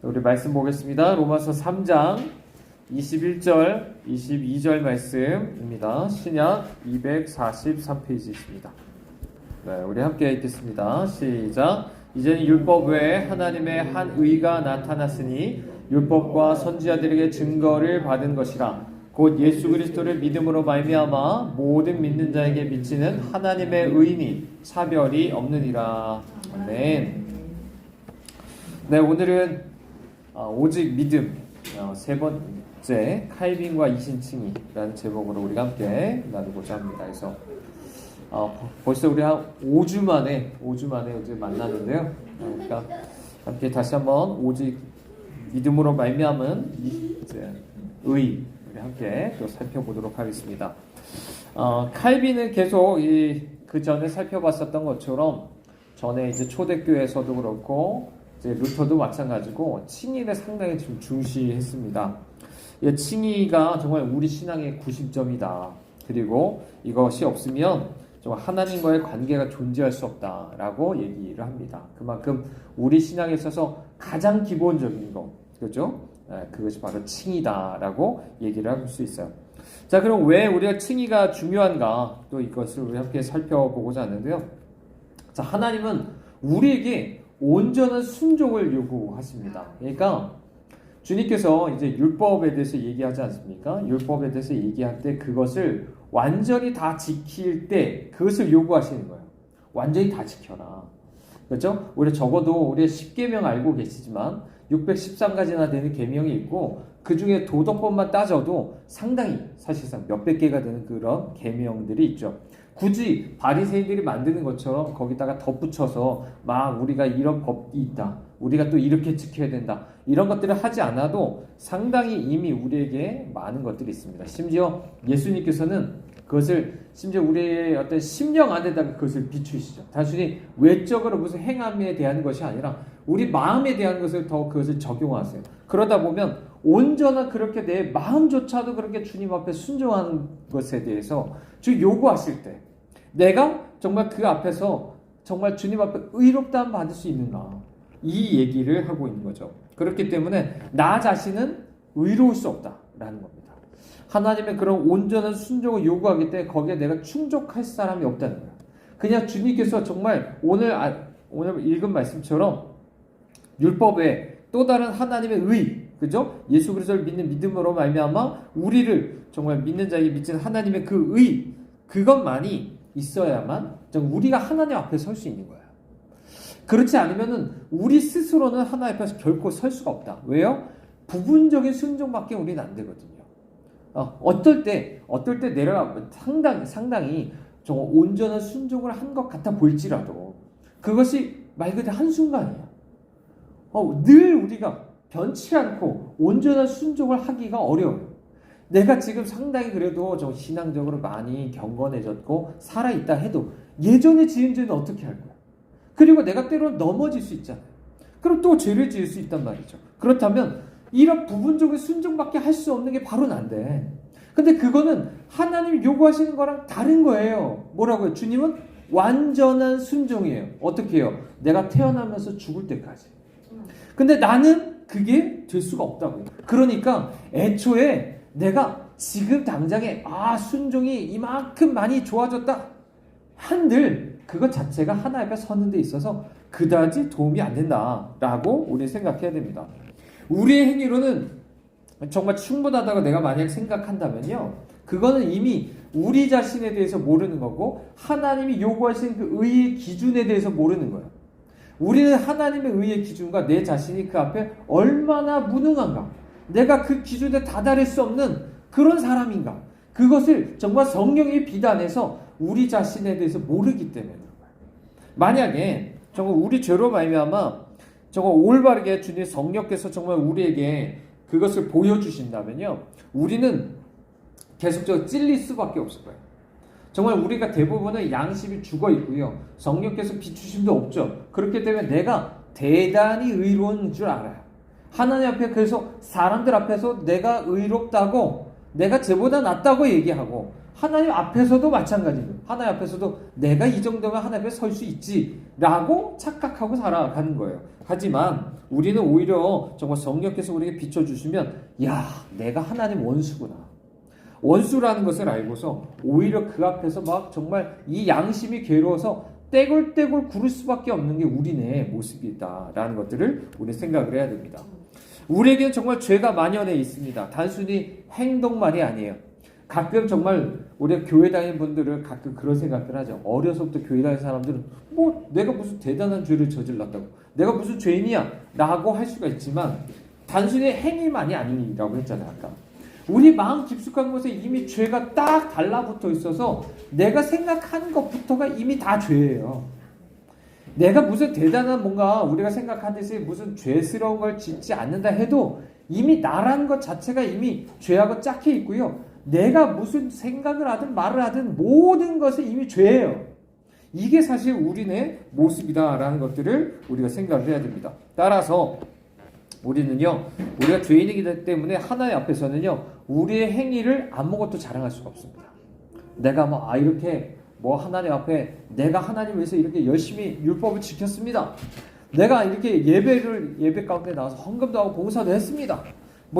우리 말씀 보겠습니다. 로마서 3장 21절, 22절 말씀입니다. 신약 243페이지 있습니다. 네, 우리 함께 읽겠습니다. 시작. 이제는 율법 외에 하나님의 한 의가 나타났으니 율법과 선지자들에게 증거를 받은 것이라. 곧 예수 그리스도를 믿음으로 말미암아 모든 믿는 자에게 미치는 하나님의 의니 차별이 없느니라. 아멘. 네, 오늘은 오직 믿음 세 번째 칼빈과 이신칭이라는 제목으로 우리가 함께 나누고자 합니다. 그래서 벌써 우리 한 5주 만에 이제 만나는데요. 그러니까 함께 다시 한번 오직 믿음으로 말미암은 이제 의 우리 함께 또 살펴보도록 하겠습니다. 칼빈은 계속 그 전에 살펴봤었던 것처럼 전에 이제 초대교회에서도 그렇고 이제 루터도 마찬가지고 칭의를 상당히 좀 중시했습니다. 칭의가 정말 우리 신앙의 구심점이다. 그리고 이것이 없으면 정말 하나님과의 관계가 존재할 수 없다라고 얘기를 합니다. 그만큼 우리 신앙에 있어서 가장 기본적인 거, 그렇죠? 그것이 바로 칭의다라고 얘기를 할 수 있어요. 자, 그럼 왜 우리가 칭의가 중요한가? 또 이것을 우리 함께 살펴보고자 하는데요. 자, 하나님은 우리에게 온전한 순종을 요구하십니다. 그러니까 주님께서 이제 율법에 대해서 얘기하지 않습니까? 율법에 대해서 얘기할 때 그것을 완전히 다 지킬 때 그것을 요구하시는 거예요. 완전히 다 지켜라. 그렇죠? 우리 적어도 우리 10계명 알고 계시지만 613가지나 되는 계명이 있고 그 중에 도덕법만 따져도 상당히 사실상 몇백 개가 되는 그런 계명들이 있죠. 굳이 바리새인들이 만드는 것처럼 거기다가 덧붙여서 막 우리가 이런 법이 있다. 우리가 또 이렇게 지켜야 된다. 이런 것들을 하지 않아도 상당히 이미 우리에게 많은 것들이 있습니다. 심지어 예수님께서는 그것을 심지어 우리의 어떤 심령 안에다가 그것을 비추시죠. 단순히 외적으로 무슨 행함에 대한 것이 아니라 우리 마음에 대한 것을 더 그것을 적용하세요. 그러다 보면 온전한 그렇게 내 마음조차도 그렇게 주님 앞에 순종하는 것에 대해서 주 요구하실 때 내가 정말 그 앞에서 정말 주님 앞에 의롭다함 받을 수 있는가, 이 얘기를 하고 있는 거죠. 그렇기 때문에 나 자신은 의로울 수 없다라는 겁니다. 하나님의 그런 온전한 순종을 요구하기 때문에 거기에 내가 충족할 사람이 없다는 거예요. 그냥 주님께서 정말 오늘 읽은 말씀처럼 율법에 또 다른 하나님의 의, 그죠? 예수 그리스도를 믿는 믿음으로 말미암아 우리를 정말 믿는 자에게 미치는 하나님의 그 의, 그것만이 있어야만 우리가 하나님 앞에 설 수 있는 거야. 그렇지 않으면은 우리 스스로는 하나님 앞에서 결코 설 수가 없다. 왜요? 부분적인 순종밖에 우리는 안 되거든요. 어떨 때 내가 상당히 정말 온전한 순종을 한 것 같아 보일지라도 그것이 말 그대로 한순간이야. 늘 우리가 변치 않고 온전한 순종을 하기가 어려워요. 내가 지금 상당히 그래도 좀 신앙적으로 많이 경건해졌고 살아있다 해도 예전에 지은 죄는 어떻게 할 거야? 그리고 내가 때로는 넘어질 수 있잖아요. 그럼 또 죄를 지을 수 있단 말이죠. 그렇다면 이런 부분적인 순종밖에 할 수 없는 게 바로 난데, 근데 그거는 하나님이 요구하시는 거랑 다른 거예요. 뭐라고요? 주님은 완전한 순종이에요. 어떻게 해요? 내가 태어나면서 죽을 때까지. 근데 나는 그게 될 수가 없다고요. 그러니까 애초에 내가 지금 당장에 순종이 이만큼 많이 좋아졌다 한들 그것 자체가 하나님 앞에 서는 데 있어서 그다지 도움이 안 된다라고 우리 생각해야 됩니다. 우리의 행위로는 정말 충분하다고 내가 만약 생각한다면요, 그거는 이미 우리 자신에 대해서 모르는 거고 하나님이 요구하신 그 의의 기준에 대해서 모르는 거예요. 우리는 하나님의 의의 기준과 내 자신이 그 앞에 얼마나 무능한가, 내가 그 기준에 다다를 수 없는 그런 사람인가, 그것을 정말 성령이 비단해서 우리 자신에 대해서 모르기 때문에 그런 거예요. 만약에 정말 우리 죄로 말미암아 정말 올바르게 주님 성령께서 정말 우리에게 그것을 보여주신다면요, 우리는 계속적으로 찔릴 수밖에 없을 거예요. 정말 우리가 대부분은 양심이 죽어 있고요, 성령께서 비추심도 없죠. 그렇기 때문에 내가 대단히 의로운 줄 알아요. 하나님 앞에, 그래서 사람들 앞에서 내가 의롭다고, 내가 쟤보다 낫다고 얘기하고, 하나님 앞에서도 마찬가지예요. 하나님 앞에서도 내가 이 정도면 하나님 앞에 설 수 있지 라고 착각하고 살아가는 거예요. 하지만 우리는 오히려 정말 성령께서 우리에게 비춰주시면 야, 내가 하나님 원수구나. 원수라는 것을 알고서 오히려 그 앞에서 막 정말 이 양심이 괴로워서 떼굴떼굴 구를 수밖에 없는 게 우리네 모습이다라는 것들을 우리 생각을 해야 됩니다. 우리에게는 정말 죄가 만연해 있습니다. 단순히 행동만이 아니에요. 가끔 정말 우리가 교회 다니는 분들은 가끔 그런 생각을 하죠. 어려서부터 교회 다니는 사람들은 뭐 내가 무슨 대단한 죄를 저질렀다고, 내가 무슨 죄인이야 라고 할 수가 있지만 단순히 행위만이 아니라고 했잖아요. 아까 우리 마음 깊숙한 곳에 이미 죄가 딱 달라붙어 있어서 내가 생각하는 것부터가 이미 다 죄예요. 내가 무슨 대단한 뭔가 우리가 생각하듯이 무슨 죄스러운 걸 짓지 않는다 해도 이미 나라는 것 자체가 이미 죄하고 짝해 있고요. 내가 무슨 생각을 하든 말을 하든 모든 것이 이미 죄예요. 이게 사실 우리네 모습이다라는 것들을 우리가 생각을 해야 됩니다. 따라서 우리는요, 우리가 죄인이기 때문에 하나님 앞에서는요, 우리의 행위를 아무것도 자랑할 수가 없습니다. 내가 이렇게 하나님 앞에 내가 하나님 위해서 이렇게 열심히 율법을 지켰습니다. 내가 이렇게 예배 가운데 나와서 헌금도 하고 봉사도 했습니다.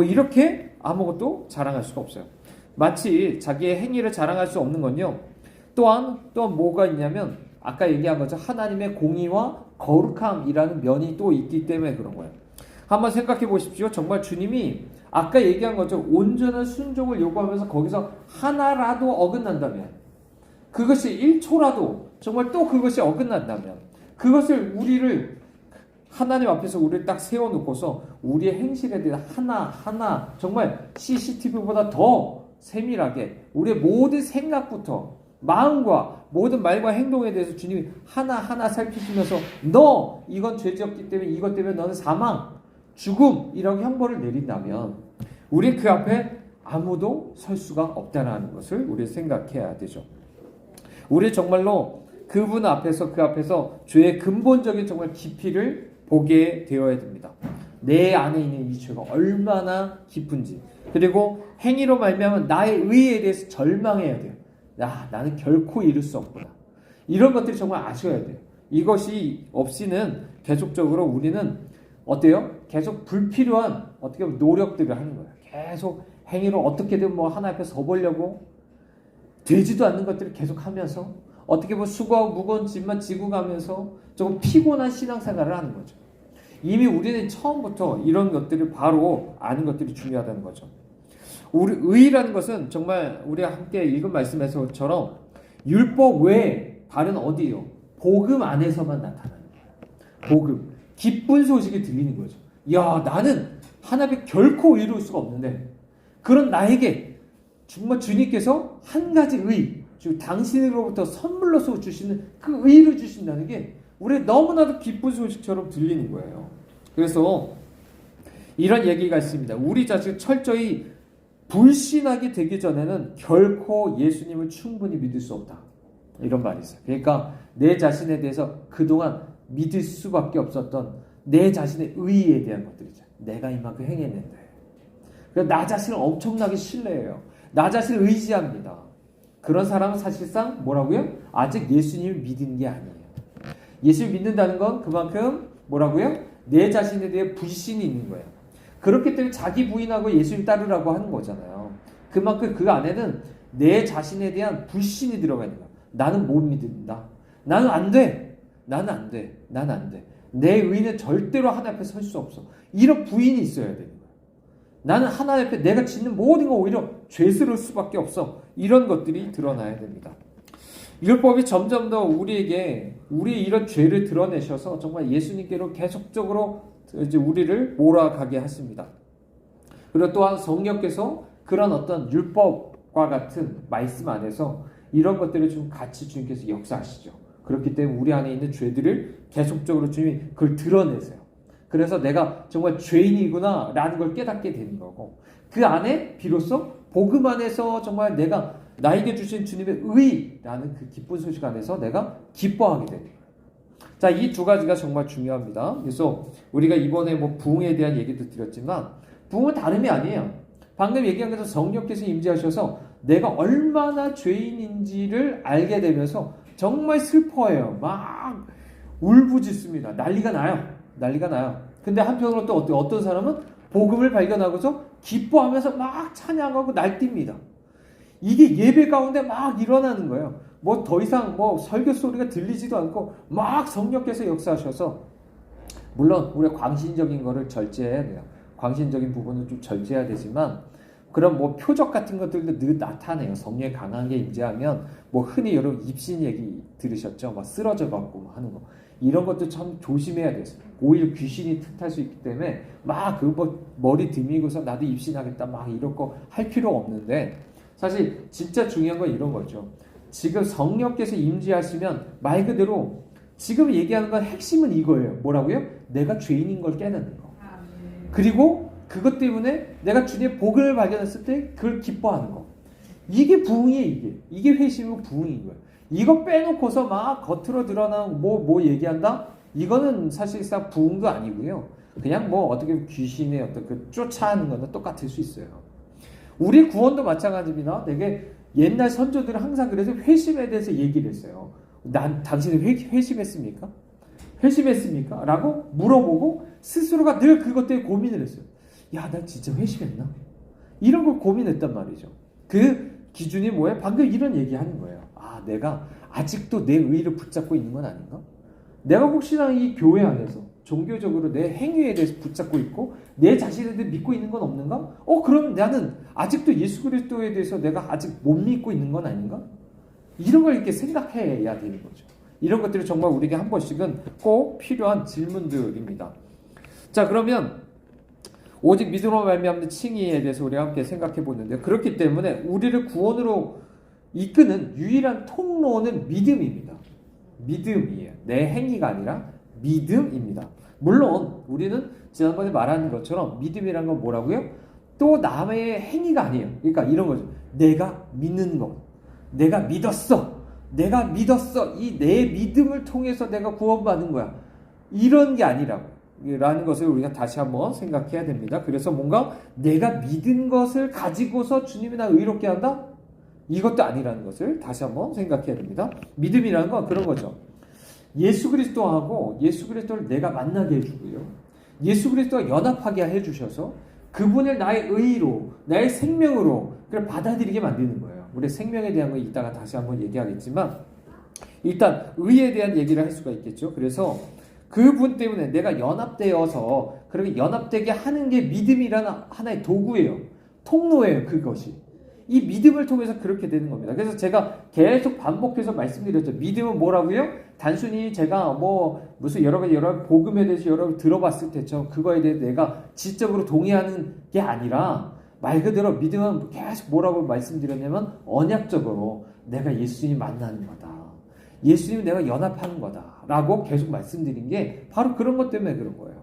이렇게 아무것도 자랑할 수가 없어요. 마치 자기의 행위를 자랑할 수 없는 건요. 또한 뭐가 있냐면 아까 얘기한 것처럼 하나님의 공의와 거룩함이라는 면이 또 있기 때문에 그런 거예요. 한번 생각해 보십시오. 정말 주님이 아까 얘기한 것처럼 온전한 순종을 요구하면서 거기서 하나라도 어긋난다면, 그것이 1초라도 정말 또 그것이 어긋난다면, 그것을 우리를 하나님 앞에서 우리를 딱 세워놓고서 우리의 행실에 대해 하나 정말 CCTV보다 더 세밀하게 우리의 모든 생각부터 마음과 모든 말과 행동에 대해서 주님이 하나하나 살피시면서 너 이건 죄지었기 때문에 이것 때문에 너는 사망, 죽음 이런 형벌을 내린다면 우리 그 앞에 아무도 설 수가 없다는 것을 우리 생각해야 되죠. 우리 정말로 그분 앞에서 그 앞에서 죄의 근본적인 정말 깊이를 보게 되어야 됩니다. 내 안에 있는 이 죄가 얼마나 깊은지, 그리고 행위로 말미암아 나의 의에 대해서 절망해야 돼요. 나는 결코 이룰 수 없구나. 이런 것들이 정말 아셔야 돼요. 이것이 없이는 계속적으로 우리는 어때요? 계속 불필요한 어떻게 보면 노력들을 하는 거예요. 계속 행위로 어떻게든 하나 앞에 서보려고 되지도 않는 것들을 계속 하면서 어떻게 보면 수고하고 무거운 짐만 지고 가면서 조금 피곤한 신앙생활을 하는 거죠. 이미 우리는 처음부터 이런 것들을 바로 아는 것들이 중요하다는 거죠. 우리 의라는 것은 정말 우리가 함께 읽은 말씀에서처럼 율법 외에 다른 어디예요? 복음 안에서만 나타나는 거예요. 복음, 기쁜 소식이 들리는 거죠. 야, 나는 하나님 결코 이룰 수가 없는데 그런 나에게 정말 주님께서 한 가지 의, 당신으로부터 선물로서 주시는 그 의를 주신다는 게 우리 너무나도 기쁜 소식처럼 들리는 거예요. 그래서 이런 얘기가 있습니다. 우리 자식 철저히 불신하게 되기 전에는 결코 예수님을 충분히 믿을 수 없다. 이런 말이 있어요. 그러니까 내 자신에 대해서 그동안 믿을 수밖에 없었던 내 자신의 의에 대한 것들이죠. 내가 이만큼 행했는데. 그래서 나 자신을 엄청나게 신뢰해요. 나 자신을 의지합니다. 그런 사람은 사실상 뭐라고요? 아직 예수님을 믿은 게 아니에요. 예수를 믿는다는 건 그만큼 뭐라고요? 내 자신에 대해 불신이 있는 거예요. 그렇기 때문에 자기 부인하고 예수님 따르라고 하는 거잖아요. 그만큼 그 안에는 내 자신에 대한 불신이 들어가 있는 거야. 나는 못 믿는다. 나는 안 돼. 나는 안 돼. 나는 안 돼. 내 의는 절대로 하나님 앞에 설 수 없어. 이런 부인이 있어야 되는 거야. 나는 하나님 앞에 내가 짓는 모든 건 오히려 죄스러울 수밖에 없어. 이런 것들이 드러나야 됩니다. 율법이 점점 더 우리에게 우리 이런 죄를 드러내셔서 정말 예수님께로 계속적으로 이제 우리를 몰아가게 하십니다. 그리고 또한 성령께서 그런 어떤 율법과 같은 말씀 안에서 이런 것들을 좀 같이 주님께서 역사하시죠. 그렇기 때문에 우리 안에 있는 죄들을 계속적으로 주님이 그걸 드러내세요. 그래서 내가 정말 죄인이구나 라는 걸 깨닫게 되는 거고, 그 안에 비로소 복음 안에서 정말 내가 나에게 주신 주님의 의라는 그 기쁜 소식 안에서 내가 기뻐하게 되는 거예요. 자, 이 두 가지가 정말 중요합니다. 그래서 우리가 이번에 부흥에 대한 얘기도 드렸지만 부흥은 다름이 아니에요. 방금 얘기한 것처럼 성령께서 임재하셔서 내가 얼마나 죄인인지를 알게 되면서 정말 슬퍼해요. 막 울부짖습니다. 난리가 나요. 난리가 나요. 근데 한편으로 또 어떤 사람은 복음을 발견하고서 기뻐하면서 막 찬양하고 날뜁니다. 이게 예배 가운데 막 일어나는 거예요. 뭐 더 이상 뭐 설교 소리가 들리지도 않고 막 성령께서 역사하셔서, 물론 우리가 광신적인 거를 절제해야 돼요. 광신적인 부분은 좀 절제해야 되지만, 그런 뭐 표적 같은 것들도 늘 나타내요. 성령이 강하게 임재하면, 뭐 흔히 여러분 입신 얘기 들으셨죠? 막 쓰러져 갖고 막 하는 거. 이런 것도 참 조심해야 돼요. 오히려 귀신이 틈탈 수 있기 때문에 막 그 뭐 머리 들미고서 나도 입신하겠다 막 이런 거 할 필요 없는데, 사실 진짜 중요한 건 이런 거죠. 지금 성령께서 임재하시면 말 그대로 지금 얘기하는 건 핵심은 이거예요. 뭐라고요? 내가 죄인인 걸 깨닫는 거. 그리고 그것 때문에 내가 주님의 복을 발견했을 때 그걸 기뻐하는 거. 이게 부흥이에요. 이게 회심이고 부흥인 거예요. 이거 빼놓고서 막 겉으로 드러나는 뭐 얘기한다? 이거는 사실상 부흥도 아니고요. 그냥 뭐 어떻게 귀신의 어떤 그 쫓아하는 거는 똑같을 수 있어요. 우리 구원도 마찬가지입니다. 되게 옛날 선조들은 항상 그래서 회심에 대해서 얘기를 했어요. 당신은 회심했습니까? 회심했습니까? 라고 물어보고 스스로가 늘 그것 때문에 고민을 했어요. 야, 나 진짜 회심했나? 이런 걸 고민했단 말이죠. 그 기준이 뭐예요? 방금 이런 얘기하는 거예요. 아, 내가 아직도 내 의의를 붙잡고 있는 건 아닌가? 내가 혹시나 이 교회 안에서 종교적으로 내 행위에 대해서 붙잡고 있고 내 자신에 대해 믿고 있는 건 없는가? 그럼 나는 아직도 예수 그리스도에 대해서 내가 아직 못 믿고 있는 건 아닌가? 이런 걸 이렇게 생각해야 되는 거죠. 이런 것들이 정말 우리에게 한 번씩은 꼭 필요한 질문들입니다. 자, 그러면 오직 믿음으로 말미암는 칭의에 대해서 우리가 함께 생각해 보는데, 그렇기 때문에 우리를 구원으로 이끄는 유일한 통로는 믿음입니다. 믿음이에요. 내 행위가 아니라 믿음입니다. 물론 우리는 지난번에 말한 것처럼 믿음이란 건 뭐라고요? 또 남의 행위가 아니에요. 그러니까 이런 거죠. 내가 믿는 거. 내가 믿었어. 내가 믿었어. 이 내 믿음을 통해서 내가 구원받은 거야. 이런 게 아니라고. 라는 것을 우리가 다시 한번 생각해야 됩니다. 그래서 뭔가 내가 믿은 것을 가지고서 주님이 나 의롭게 한다? 이것도 아니라는 것을 다시 한번 생각해야 됩니다. 믿음이라는 건 그런 거죠. 예수 그리스도하고 예수 그리스도를 내가 만나게 해주고요. 예수 그리스도와 연합하게 해주셔서 그분을 나의 의로, 나의 생명으로 그걸 받아들이게 만드는 거예요. 우리 생명에 대한 건 이따가 다시 한번 얘기하겠지만, 일단 의에 대한 얘기를 할 수가 있겠죠. 그래서 그분 때문에 내가 연합되어서 그렇게 연합되게 하는 게 믿음이라는 하나의 도구예요. 통로예요, 그것이. 이 믿음을 통해서 그렇게 되는 겁니다. 그래서 제가 계속 반복해서 말씀드렸죠. 믿음은 뭐라고요? 단순히 제가 뭐 무슨 여러 가지 복음에 대해서 여러 번 들어봤을 때처럼 그거에 대해 내가 지적으로 동의하는 게 아니라, 말 그대로 믿음은 계속 뭐라고 말씀드렸냐면 언약적으로 내가 예수님 만나는 거다. 예수님 내가 연합하는 거다. 라고 계속 말씀드린 게 바로 그런 것 때문에 그런 거예요.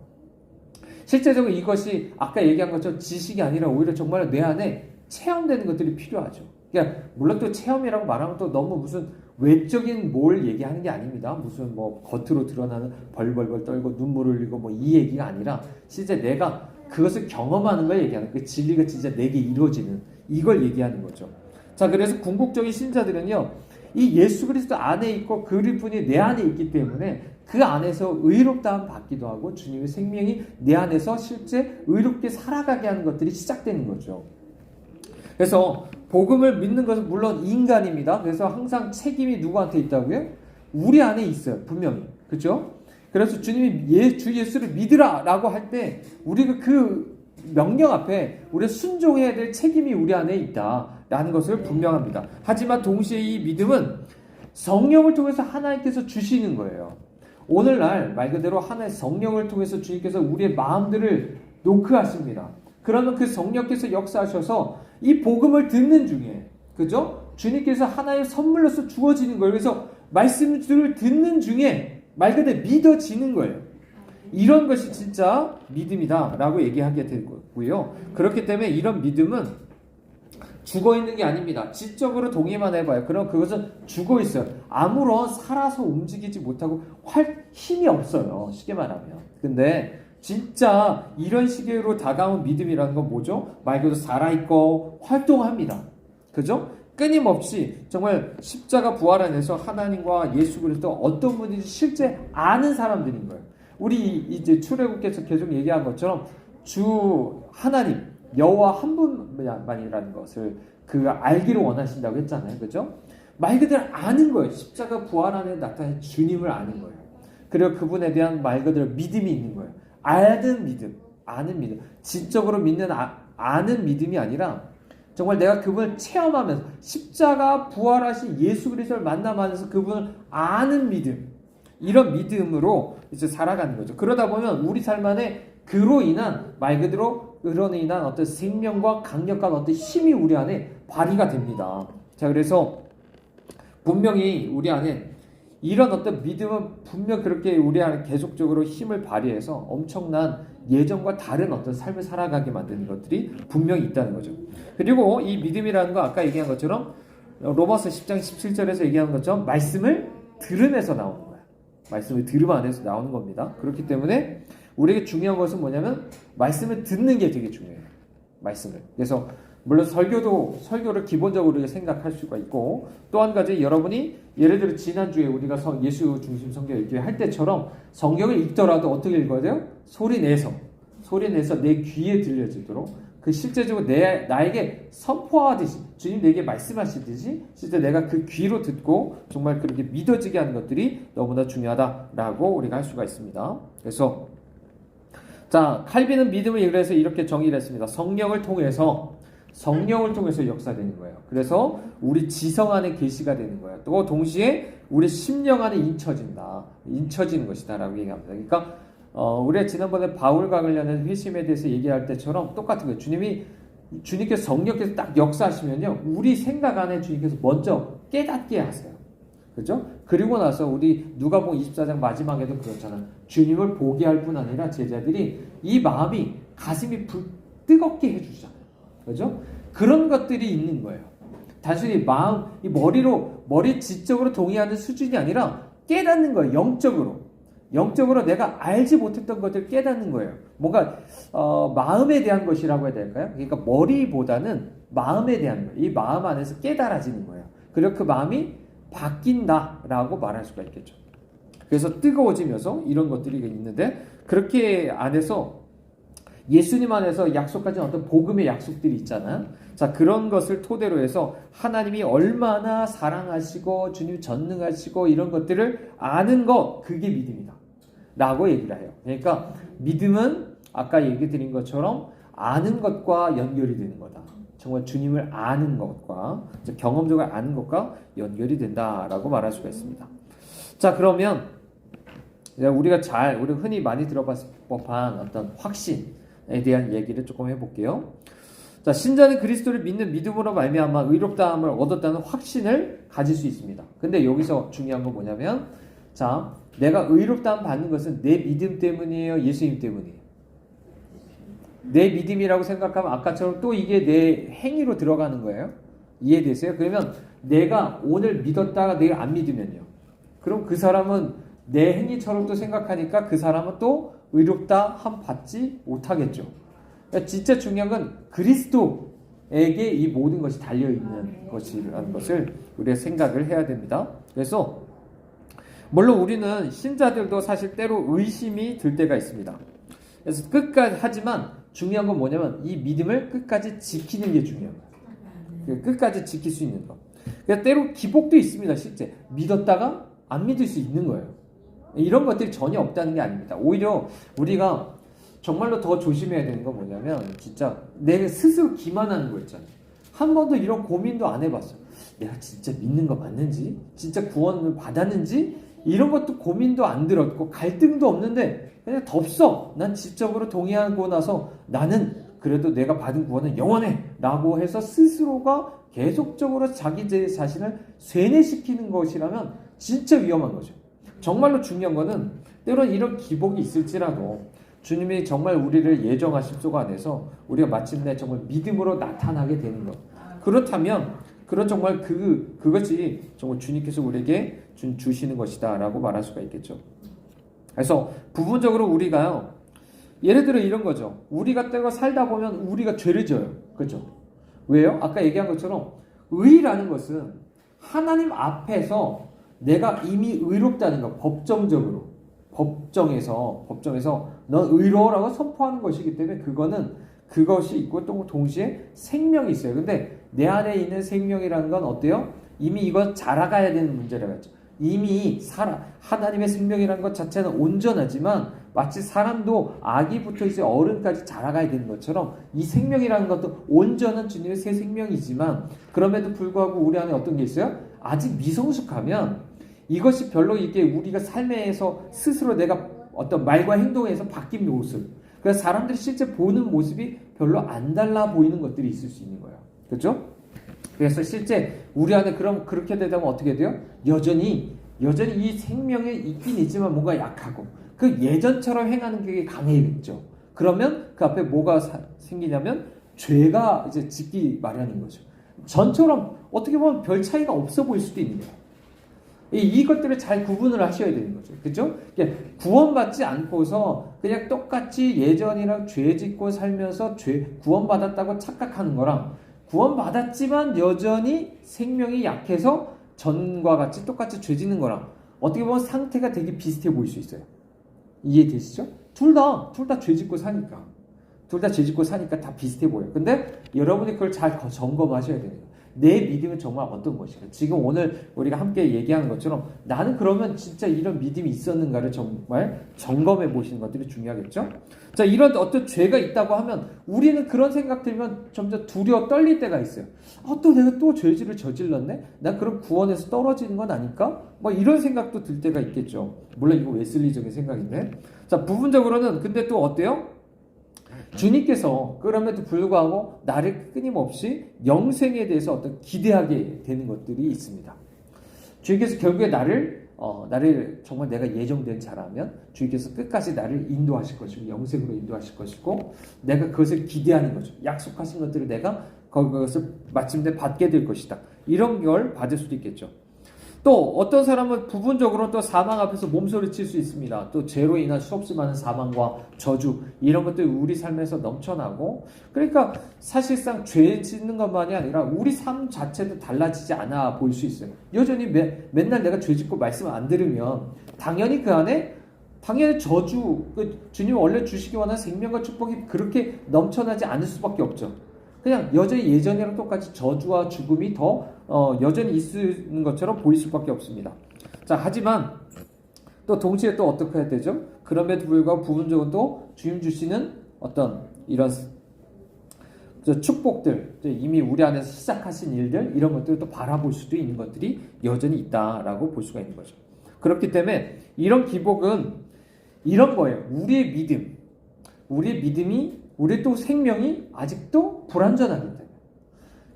실제적으로 이것이 아까 얘기한 것처럼 지식이 아니라 오히려 정말 내 안에 체험되는 것들이 필요하죠. 그러니까 물론 또 체험이라고 말하면 또 너무 무슨 외적인 뭘 얘기하는 게 아닙니다. 무슨 뭐 겉으로 드러나는 벌벌벌 떨고 눈물 흘리고 뭐 이 얘기가 아니라 실제 내가 그것을 경험하는 걸 얘기하는, 그 진리가 진짜 내게 이루어지는 이걸 얘기하는 거죠. 자, 그래서 궁극적인 신자들은요, 이 예수 그리스도 안에 있고 그분이 내 안에 있기 때문에 그 안에서 의롭다함 받기도 하고 주님의 생명이 내 안에서 실제 의롭게 살아가게 하는 것들이 시작되는 거죠. 그래서 복음을 믿는 것은 물론 인간입니다. 그래서 항상 책임이 누구한테 있다고요? 우리 안에 있어요. 분명히. 그렇죠? 그래서 주님이 주 예수를 믿으라 라고 할 때 우리가 그 명령 앞에 우리가 순종해야 될 책임이 우리 안에 있다라는 것을 분명합니다. 하지만 동시에 이 믿음은 성령을 통해서 하나님께서 주시는 거예요. 오늘날 말 그대로 하나의 성령을 통해서 주님께서 우리의 마음들을 노크하십니다. 그러면 그 성령께서 역사하셔서 이 복음을 듣는 중에, 그죠? 주님께서 하나의 선물로서 주어지는 거예요. 그래서 말씀들을 듣는 중에 말 그대로 믿어지는 거예요. 이런 것이 진짜 믿음이다라고 얘기하게 되고요. 그렇기 때문에 이런 믿음은 죽어 있는 게 아닙니다. 지적으로 동의만 해봐요. 그럼 그것은 죽어 있어요. 아무런 살아서 움직이지 못하고 힘이 없어요. 쉽게 말하면. 근데 진짜 이런 식으로 다가온 믿음이라는 건 뭐죠? 말 그대로 살아있고 활동합니다. 그죠? 끊임없이 정말 십자가 부활 안에서 하나님과 예수 그리스도 어떤 분인지 실제 아는 사람들인 거예요. 우리 이제 출애굽께서 계속 얘기한 것처럼 주 하나님 여호와 한 분만이라는 것을 그 알기를 원하신다고 했잖아요. 그죠? 말 그대로 아는 거예요. 십자가 부활 안에 나타난 주님을 아는 거예요. 그리고 그분에 대한 말 그대로 믿음이 있는 거예요. 아는 믿음, 아는 믿음. 지적으로 믿는 아는 믿음이 아니라 정말 내가 그분을 체험하면서 십자가 부활하신 예수 그리스도를 만나면서 그분을 아는 믿음, 이런 믿음으로 이제 살아가는 거죠. 그러다 보면 우리 삶 안에 그로 인한 말 그대로 어떤 생명과 강력한 어떤 힘이 우리 안에 발휘가 됩니다. 자, 그래서 분명히 우리 안에 이런 어떤 믿음은 분명 그렇게 우리 안에 계속적으로 힘을 발휘해서 엄청난 예전과 다른 어떤 삶을 살아가게 만드는 것들이 분명히 있다는 거죠. 그리고 이 믿음이라는 거 아까 얘기한 것처럼 로마서 10장 17절에서 얘기한 것처럼 말씀을 들음에서 나오는 거예요. 말씀을 들음 안에서 나오는 겁니다. 그렇기 때문에 우리에게 중요한 것은 뭐냐면 말씀을 듣는 게 되게 중요해요. 말씀을. 그래서 물론 설교를 기본적으로 생각할 수가 있고, 또 한 가지 여러분이 예를 들어 지난주에 우리가 예수 중심 성경 읽기 할 때처럼 성경을 읽더라도 어떻게 읽어야 돼요? 소리 내서 내 귀에 들려지도록 그 실제적으로 나에게 선포하듯이 주님 내게 말씀하시듯이 실제 내가 그 귀로 듣고 정말 그렇게 믿어지게 하는 것들이 너무나 중요하다라고 우리가 할 수가 있습니다. 그래서 자, 칼빈은 믿음을 그래서 이렇게 정의를 했습니다. 성령을 통해서 역사되는 거예요. 그래서 우리 지성 안에 계시가 되는 거예요. 또 동시에 우리 심령 안에 인쳐지는 것이다라고 얘기합니다. 그러니까 우리가 지난번에 바울과 관련된 회심에 대해서 얘기할 때처럼 똑같은 거예요. 주님께서 성령께서 딱 역사하시면요, 우리 생각 안에 주님께서 먼저 깨닫게 하세요. 그죠? 그리고 나서 우리 누가복음 24장 마지막에도 그렇잖아요. 주님을 보게 할 뿐 아니라 제자들이 이 마음이 가슴이 뜨겁게 해주잖아요. 그죠? 그런 것들이 있는 거예요. 단순히 이 머리 지적으로 동의하는 수준이 아니라 깨닫는 거예요. 영적으로 내가 알지 못했던 것들을 깨닫는 거예요. 뭔가 마음에 대한 것이라고 해야 될까요? 그러니까 머리보다는 마음에 대한 거예요. 이 마음 안에서 깨달아지는 거예요. 그리고 그 마음이 바뀐다라고 말할 수가 있겠죠. 그래서 뜨거워지면서 이런 것들이 있는데, 그렇게 안에서 예수님 안에서 약속하신 어떤 복음의 약속들이 있잖아요. 자, 그런 것을 토대로 해서 하나님이 얼마나 사랑하시고 주님 전능하시고 이런 것들을 아는 것, 그게 믿음이다 라고 얘기를 해요. 그러니까 믿음은 아까 얘기 드린 것처럼 아는 것과 연결이 되는 거다. 정말 주님을 아는 것과 경험적으로 아는 것과 연결이 된다라고 말할 수가 있습니다. 자, 그러면 우리가 흔히 많이 들어봤을 법한 어떤 확신에 대한 얘기를 조금 해볼게요. 자, 신자는 그리스도를 믿는 믿음으로 말미암아 의롭다함을 얻었다는 확신을 가질 수 있습니다. 근데 여기서 중요한 건 뭐냐면, 자, 내가 의롭다함 받는 것은 내 믿음 때문이에요? 예수님 때문이에요? 내 믿음이라고 생각하면 아까처럼 또 이게 내 행위로 들어가는 거예요. 이해되세요? 그러면 내가 오늘 믿었다가 내일 안 믿으면요, 그럼 그 사람은 내 행위처럼 또 생각하니까 그 사람은 또 의롭다함 받지 못하겠죠. 그러니까 진짜 중요한 건 그리스도에게 이 모든 것이 달려있는 것이라는 것을 우리가 생각을 해야 됩니다. 그래서 물론 우리는 신자들도 사실 때로 의심이 들 때가 있습니다. 그래서 하지만 중요한 건 뭐냐면 이 믿음을 끝까지 지키는 게 중요한 거예요. 끝까지 지킬 수 있는 거. 그러니까 때로 기복도 있습니다. 실제 믿었다가 안 믿을 수 있는 거예요. 이런 것들이 전혀 없다는 게 아닙니다. 오히려 우리가 정말로 더 조심해야 되는 건 뭐냐면, 진짜 내가 스스로 기만하는 거 있잖아요. 한 번도 이런 고민도 안 해봤어요. 내가 진짜 믿는 거 맞는지, 진짜 구원을 받았는지, 이런 것도 고민도 안 들었고 갈등도 없는데 그냥 덥석 난 지적으로 동의하고 나서 나는 그래도 내가 받은 구원은 영원해 라고 해서 스스로가 계속적으로 자기 자신을 쇠뇌시키는 것이라면 진짜 위험한 거죠. 정말로 중요한 거는 때로는 이런 기복이 있을지라도 주님이 정말 우리를 예정하신 속 안에서 우리가 마침내 정말 믿음으로 나타나게 되는 것. 그렇다면 정말 그것이 정말 주님께서 우리에게 주시는 것이다 라고 말할 수가 있겠죠. 그래서 부분적으로 우리가요, 예를 들어 이런 거죠. 우리가 때가 살다 보면 우리가 죄를 져요. 그렇죠? 왜요? 아까 얘기한 것처럼 의라는 것은 하나님 앞에서 내가 이미 의롭다는 것, 법정적으로 법정에서 넌 의로워라고 선포하는 것이기 때문에 그것이 있고 또 동시에 생명이 있어요. 근데 내 안에 있는 생명이라는 건 어때요? 이미 이거 자라가야 되는 문제라고 했죠. 이미 하나님의 생명이라는 것 자체는 온전하지만 마치 사람도 아기부터 이제 어른까지 자라가야 되는 것처럼 이 생명이라는 것도 온전한 주님의 새 생명이지만 그럼에도 불구하고 우리 안에 어떤 게 있어요? 아직 미성숙하면 이것이 별로 이게 우리가 삶에서 스스로 내가 어떤 말과 행동에서 바뀐 모습, 그래서 사람들이 실제 보는 모습이 별로 안 달라 보이는 것들이 있을 수 있는 거예요. 그렇죠? 그래서 실제 우리 안에 그렇게 되다 보면 어떻게 돼요? 여전히 이 생명이 있긴 있지만 뭔가 약하고 그 예전처럼 행하는 게 강해졌죠. 그러면 그 앞에 뭐가 생기냐면 죄가 이제 짓기 마련인 거죠. 전처럼 어떻게 보면 별 차이가 없어 보일 수도 있는 거예요. 이것들을 잘 구분을 하셔야 되는 거죠. 그죠? 구원받지 않고서 그냥 똑같이 예전이랑 죄 짓고 살면서 구원받았다고 착각하는 거랑 구원받았지만 여전히 생명이 약해서 전과 같이 똑같이 죄 짓는 거랑 어떻게 보면 상태가 되게 비슷해 보일 수 있어요. 이해되시죠? 둘 다 죄 짓고 사니까. 둘 다 죄 짓고 사니까 다 비슷해 보여요. 근데 여러분이 그걸 잘 점검하셔야 돼요. 내 믿음은 정말 어떤 것인가? 지금 오늘 우리가 함께 얘기하는 것처럼 나는 그러면 진짜 이런 믿음이 있었는가를 정말 점검해 보시는 것들이 중요하겠죠? 자, 이런 어떤 죄가 있다고 하면 우리는 그런 생각 들면 점점 두려워 떨릴 때가 있어요. 또 내가 또 죄질을 저질렀네? 난 그럼 구원에서 떨어지는 건 아닐까? 뭐 이런 생각도 들 때가 있겠죠. 물론 이거 웨슬리적인 생각인데. 자, 부분적으로는 근데 또 어때요? 주님께서 그럼에도 불구하고 나를 끊임없이 영생에 대해서 어떤 기대하게 되는 것들이 있습니다. 주님께서 결국에 나를 정말 내가 예정된 자라면 주님께서 끝까지 나를 인도하실 것이고 영생으로 인도하실 것이고 내가 그것을 기대하는 거죠. 약속하신 것들을 내가 그것을 마침내 받게 될 것이다. 이런 걸 받을 수도 있겠죠. 또 어떤 사람은 부분적으로 또 사망 앞에서 몸소리 칠 수 있습니다. 또 죄로 인한 수없이 많은 사망과 저주 이런 것들이 우리 삶에서 넘쳐나고 그러니까 사실상 죄 짓는 것만이 아니라 우리 삶 자체도 달라지지 않아 보일 수 있어요. 여전히 맨날 내가 죄 짓고 말씀 안 들으면 당연히 그 안에 저주, 주님 원래 주시기 원하는 생명과 축복이 그렇게 넘쳐나지 않을 수밖에 없죠. 그냥 여전히 예전이랑 똑같이 저주와 죽음이 더 여전히 있는 것처럼 보일 수밖에 없습니다. 자, 하지만 또 동시에 또 어떻게 해야 되죠? 그럼에도 불구하고 부분적으로 또 주님 주시는 어떤 이런 축복들, 이미 우리 안에서 시작하신 일들 이런 것들을 또 바라볼 수도 있는 것들이 여전히 있다라고 볼 수가 있는 거죠. 그렇기 때문에 이런 기복은 이런 거예요. 우리의 믿음이 우리 또 생명이 아직도 불완전하기 때문에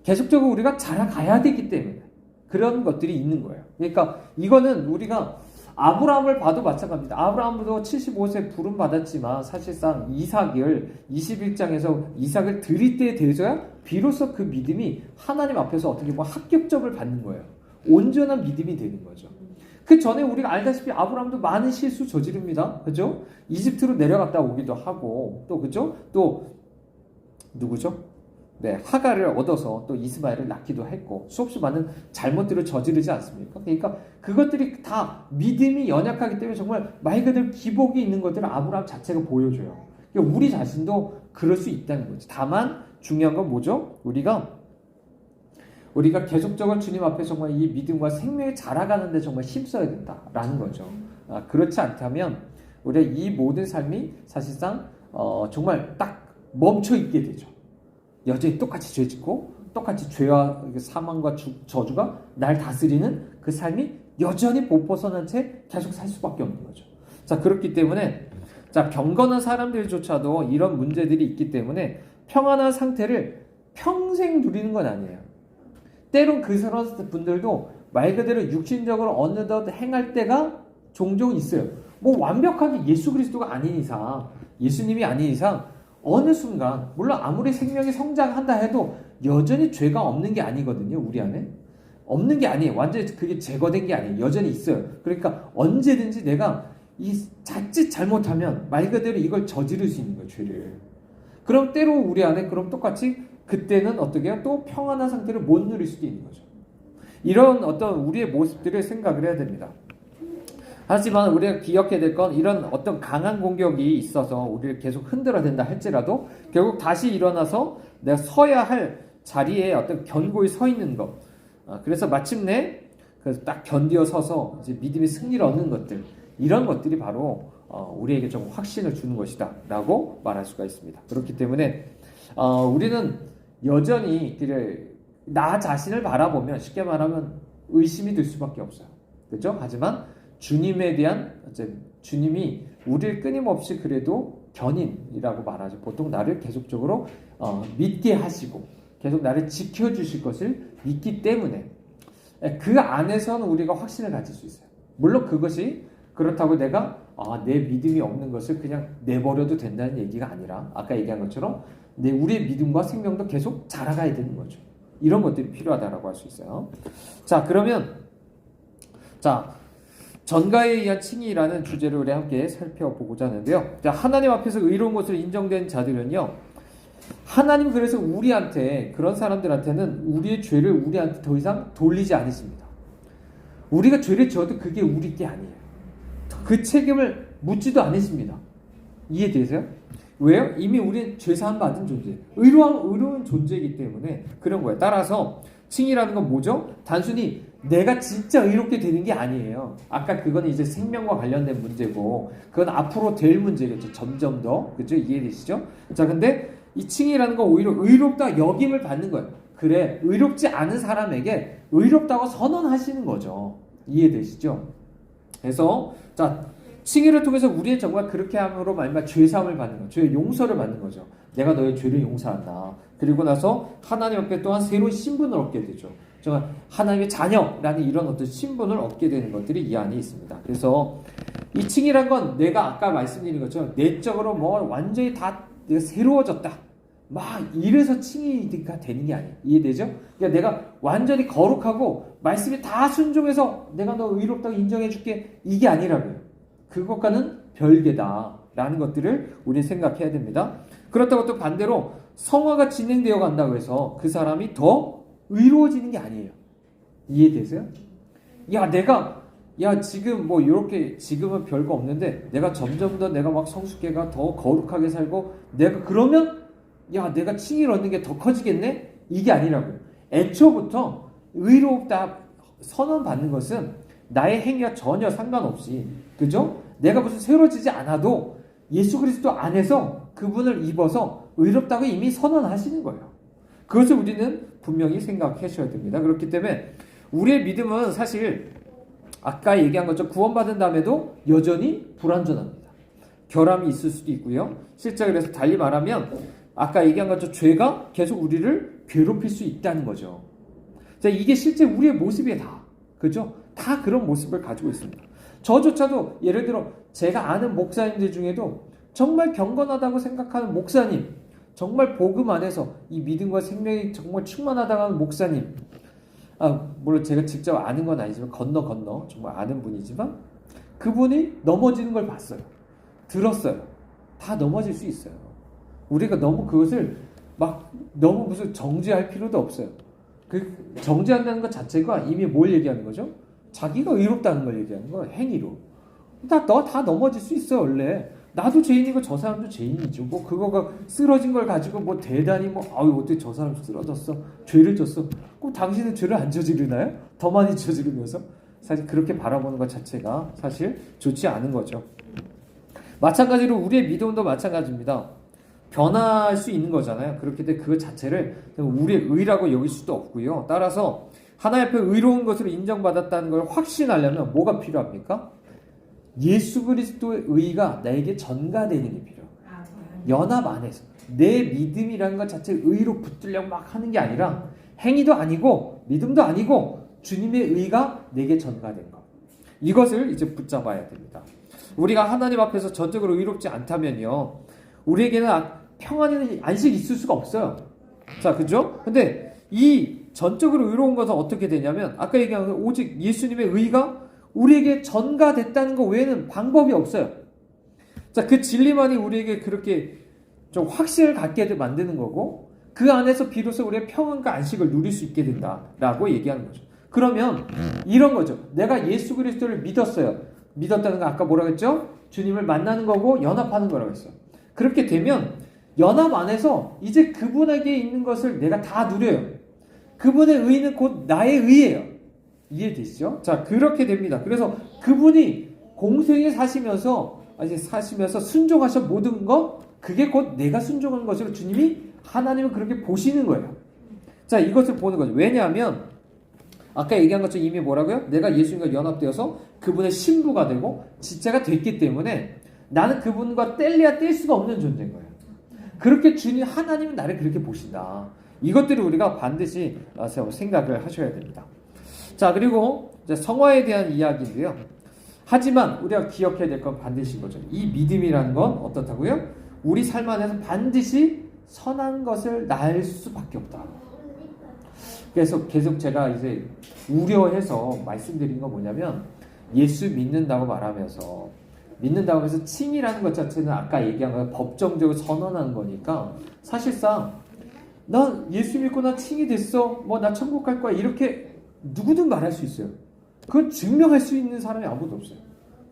계속적으로 우리가 자라가야 되기 때문에 그런 것들이 있는 거예요. 그러니까 이거는 우리가 아브라함을 봐도 마찬가지입니다. 아브라함도 75세 부름 받았지만 사실상 이삭을 21장에서 이삭을 드릴 때에 되어야 비로소 그 믿음이 하나님 앞에서 어떻게 보면 합격점을 받는 거예요. 온전한 믿음이 되는 거죠. 그 전에 우리가 알다시피 아브라함도 많은 실수 저지릅니다. 그죠? 이집트로 내려갔다 오기도 하고, 또, 그죠? 또, 누구죠? 네, 하갈을 얻어서 또 이스마엘을 낳기도 했고, 수없이 많은 잘못들을 저지르지 않습니까? 그러니까 그것들이 다 믿음이 연약하기 때문에 정말 말 그대로 기복이 있는 것들을 아브라함 자체가 보여줘요. 그러니까 우리 자신도 그럴 수 있다는 거지. 다만, 중요한 건 뭐죠? 우리가 계속적으로 주님 앞에 정말 이 믿음과 생명이 자라가는데 정말 힘써야 된다라는 거죠. 그렇지 않다면 우리가 이 모든 삶이 사실상 정말 딱 멈춰 있게 되죠. 여전히 똑같이 죄 짓고 똑같이 죄와 사망과 저주가 날 다스리는 그 삶이 여전히 못 벗어난 채 계속 살 수밖에 없는 거죠. 자, 그렇기 때문에 경건한 사람들조차도 이런 문제들이 있기 때문에 평안한 상태를 평생 누리는 건 아니에요. 때론 그 분들도 말 그대로 육신적으로 어느덧 행할 때가 종종 있어요. 뭐 완벽하게 예수 그리스도가 아닌 이상, 예수님이 아닌 이상 어느 순간 물론 아무리 생명이 성장한다 해도 여전히 죄가 없는 게 아니거든요. 우리 안에 없는 게 아니에요. 완전히 그게 제거된 게 아니에요. 여전히 있어요. 그러니까 언제든지 내가 이 자칫 잘못하면 말 그대로 이걸 저지를 수 있는 거예요. 죄를. 그럼 때로 우리 안에 그럼 똑같이 그때는 어떻게 해요? 또 평안한 상태를 못 누릴 수도 있는 거죠. 이런 어떤 우리의 모습들을 생각을 해야 됩니다. 하지만 우리가 기억해야 될 건 이런 어떤 강한 공격이 있어서 우리를 계속 흔들어댄다 할지라도 결국 다시 일어나서 내가 서야 할 자리에 어떤 견고히 서 있는 것. 그래서 마침내 딱 견디어 서서 이제 믿음의 승리를 얻는 것들. 이런 것들이 바로 우리에게 좀 확신을 주는 것이다 라고 말할 수가 있습니다. 그렇기 때문에 우리는 여전히 나 자신을 바라보면 쉽게 말하면 의심이 들 수밖에 없어요. 그렇죠? 하지만 주님에 대한 주님이 우리를 끊임없이 그래도 견인이라고 말하죠. 보통 나를 계속적으로 믿게 하시고 계속 나를 지켜주실 것을 믿기 때문에 그 안에서는 우리가 확신을 가질 수 있어요. 물론 그것이 그렇다고 내가 내 믿음이 없는 것을 그냥 내버려도 된다는 얘기가 아니라 아까 얘기한 것처럼 우리의 믿음과 생명도 계속 자라가야 되는 거죠. 이런 것들이 필요하다라고 할 수 있어요. 자, 그러면 전가에 의한 칭의라는 주제를 우리 함께 살펴보고자 하는데요. 자, 하나님 앞에서 의로운 것으로 인정된 자들은요. 하나님 그래서 우리한테 그런 사람들한테는 우리의 죄를 우리한테 더 이상 돌리지 않으십니다. 우리가 죄를 지어도 그게 우리 게 아니에요. 그 책임을 묻지도 않으십니다. 이해되세요? 왜요? 이미 우리는 죄사함 받은 존재, 의로운 존재이기 때문에 그런 거예요. 따라서 칭의라는 건 뭐죠? 단순히 내가 진짜 의롭게 되는 게 아니에요. 아까 그건 이제 생명과 관련된 문제고 그건 앞으로 될 문제겠죠. 점점 더. 그죠? 이해되시죠? 자, 근데 이 칭의라는 건 오히려 의롭다 여김을 받는 거예요. 그래, 의롭지 않은 사람에게 의롭다고 선언하시는 거죠. 이해되시죠? 그래서 칭의를 통해서 우리의 정말 그렇게 함으로 말미암아 죄사함을 받는 거죠. 죄의 용서를 받는 거죠. 내가 너의 죄를 용서한다. 그리고 나서 하나님 앞에 또한 새로운 신분을 얻게 되죠. 정말 하나님의 자녀라는 이런 어떤 신분을 얻게 되는 것들이 이 안에 있습니다. 그래서 이 칭의란 건 내가 아까 말씀드린 것처럼 내적으로 완전히 다 내가 새로워졌다. 이래서 칭의가 되는 게 아니에요. 이해되죠? 그러니까 내가 완전히 거룩하고 말씀에 다 순종해서 내가 너 의롭다고 인정해줄게. 이게 아니라고요. 그것과는 별개다라는 것들을 우리는 생각해야 됩니다. 그렇다고 또 반대로 성화가 진행되어 간다고 해서 그 사람이 더 의로워지는 게 아니에요. 이해되세요? 지금 이렇게 지금은 별거 없는데 내가 점점 더 내가 성숙해가 더 거룩하게 살고 그러면 내가 칭의를 얻는 게 더 커지겠네? 이게 아니라고요. 애초부터 의롭다 선언받는 것은 나의 행위와 전혀 상관없이, 그죠? 내가 무슨 새로워지지 않아도 예수 그리스도 안에서 그분을 입어서 의롭다고 이미 선언하시는 거예요. 그것을 우리는 분명히 생각하셔야 됩니다. 그렇기 때문에 우리의 믿음은 사실 아까 얘기한 것처럼 구원받은 다음에도 여전히 불완전합니다. 결함이 있을 수도 있고요. 실제 그래서 달리 말하면 아까 얘기한 것처럼 죄가 계속 우리를 괴롭힐 수 있다는 거죠. 자, 이게 실제 우리의 모습이에요, 다. 그죠? 다 그런 모습을 가지고 있습니다. 저조차도 예를 들어 제가 아는 목사님들 중에도 정말 경건하다고 생각하는 목사님, 정말 복음 안에서 이 믿음과 생명이 정말 충만하다고 하는 목사님, 물론 제가 직접 아는 건 아니지만 건너 정말 아는 분이지만 그분이 넘어지는 걸 봤어요. 들었어요. 다 넘어질 수 있어요. 우리가 너무 그것을 너무 무슨 정죄할 필요도 없어요. 그 정죄한다는 것 자체가 이미 뭘 얘기하는 거죠? 자기가 의롭다는 걸 얘기하는 거예요. 행위로. 다 넘어질 수 있어요, 원래. 나도 죄인이고 저 사람도 죄인이죠. 그거가 쓰러진 걸 가지고 대단히 어떻게 저 사람 쓰러졌어? 죄를 졌어? 그럼 당신은 죄를 안 저지르나요? 더 많이 저지르면서? 사실 그렇게 바라보는 것 자체가 사실 좋지 않은 거죠. 마찬가지로 우리의 믿음도 마찬가지입니다. 변할 수 있는 거잖아요. 그렇기 때문에 그 자체를 우리의 의라고 여길 수도 없고요. 따라서 하나님 앞에 의로운 것으로 인정받았다는 걸 확신하려면 뭐가 필요합니까? 예수 그리스도의 의가 나에게 전가되는 게 필요해요. 연합 안에서 내 믿음이라는 것 자체를 의로 붙들려고 막 하는 게 아니라 행위도 아니고 믿음도 아니고 주님의 의가 내게 전가된 것. 이것을 이제 붙잡아야 됩니다. 우리가 하나님 앞에서 전적으로 의롭지 않다면요, 우리에게는 평안에는 안식이 있을 수가 없어요. 자, 그죠? 근데 이 전적으로 의로운 것은 어떻게 되냐면 아까 얘기한 오직 예수님의 의가 우리에게 전가됐다는 것 외에는 방법이 없어요. 자, 그 진리만이 우리에게 그렇게 좀 확신을 갖게 만드는 거고 그 안에서 비로소 우리의 평안과 안식을 누릴 수 있게 된다라고 얘기하는 거죠. 그러면 이런 거죠. 내가 예수 그리스도를 믿었어요. 믿었다는 거 아까 뭐라고 했죠? 주님을 만나는 거고 연합하는 거라고 했어요. 그렇게 되면 연합 안에서 이제 그분에게 있는 것을 내가 다 누려요. 그분의 의는 곧 나의 의예요. 이해되시죠? 자, 그렇게 됩니다. 그래서 그분이 공생에 사시면서 순종하셔 모든 것, 그게 곧 내가 순종한 것으로 주님이 하나님은 그렇게 보시는 거예요. 자, 이것을 보는 거죠. 왜냐하면 아까 얘기한 것처럼 이미 뭐라고요? 내가 예수님과 연합되어서 그분의 신부가 되고 지체가 됐기 때문에 나는 그분과 뗄래야 뗄 수가 없는 존재인 거예요. 그렇게 주님 하나님은 나를 그렇게 보신다. 이것들을 우리가 반드시 생각을 하셔야 됩니다. 자, 그리고 성화에 대한 이야기인데요. 하지만 우리가 기억해야 될 건 반드시 이거죠. 이 믿음이라는 건 어떻다고요? 우리 삶 안에서 반드시 선한 것을 낳을 수밖에 없다. 그래서 계속 제가 이제 우려해서 말씀드린 건 뭐냐면 예수 믿는다고 말하면서 믿는다고 해서 칭이라는 것 자체는 아까 얘기한 거 법정적으로 선언하는 거니까 사실상 나 예수 믿고 나 칭이 됐어 뭐 나 천국 갈 거야 이렇게 누구든 말할 수 있어요. 그걸 증명할 수 있는 사람이 아무도 없어요.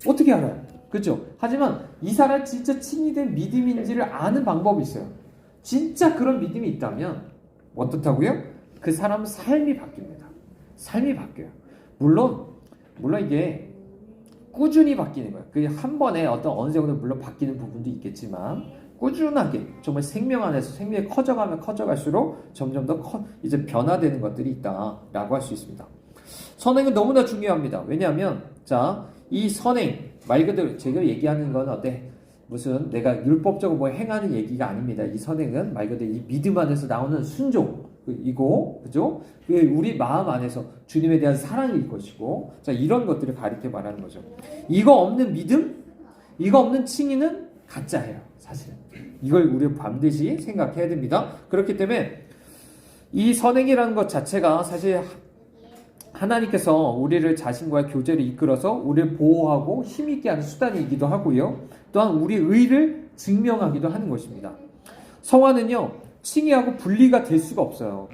어떻게 알아요? 그렇죠? 하지만 이 사람이 진짜 칭이 된 믿음인지를 아는 방법이 있어요. 진짜 그런 믿음이 있다면 어떻다고요? 그 사람 삶이 바뀝니다. 삶이 바뀌어요. 물론 이게 꾸준히 바뀌는 거예요. 그게 한 번에 어느 정도 물론 바뀌는 부분도 있겠지만 꾸준하게 정말 생명 안에서 생명이 커져가면 커져갈수록 점점 더 이제 변화되는 것들이 있다라고 할 수 있습니다. 선행은 너무나 중요합니다. 왜냐하면 이 선행 말 그대로 제가 얘기하는 건 무슨 내가 율법적으로 뭐 행하는 얘기가 아닙니다. 이 선행은 말 그대로 이 믿음 안에서 나오는 순종이고, 그죠? 우리 마음 안에서 주님에 대한 사랑일 것이고, 이런 것들을 가리켜 말하는 거죠. 이거 없는 믿음, 이거 없는 칭의는 가짜예요, 사실은. 이걸 우리 반드시 생각해야 됩니다. 그렇기 때문에 이 선행이라는 것 자체가 사실 하나님께서 우리를 자신과의 교제를 이끌어서 우리를 보호하고 힘있게 하는 수단이기도 하고요. 또한 우리의 의를 증명하기도 하는 것입니다. 성화는요, 칭의하고 분리가 될 수가 없어요.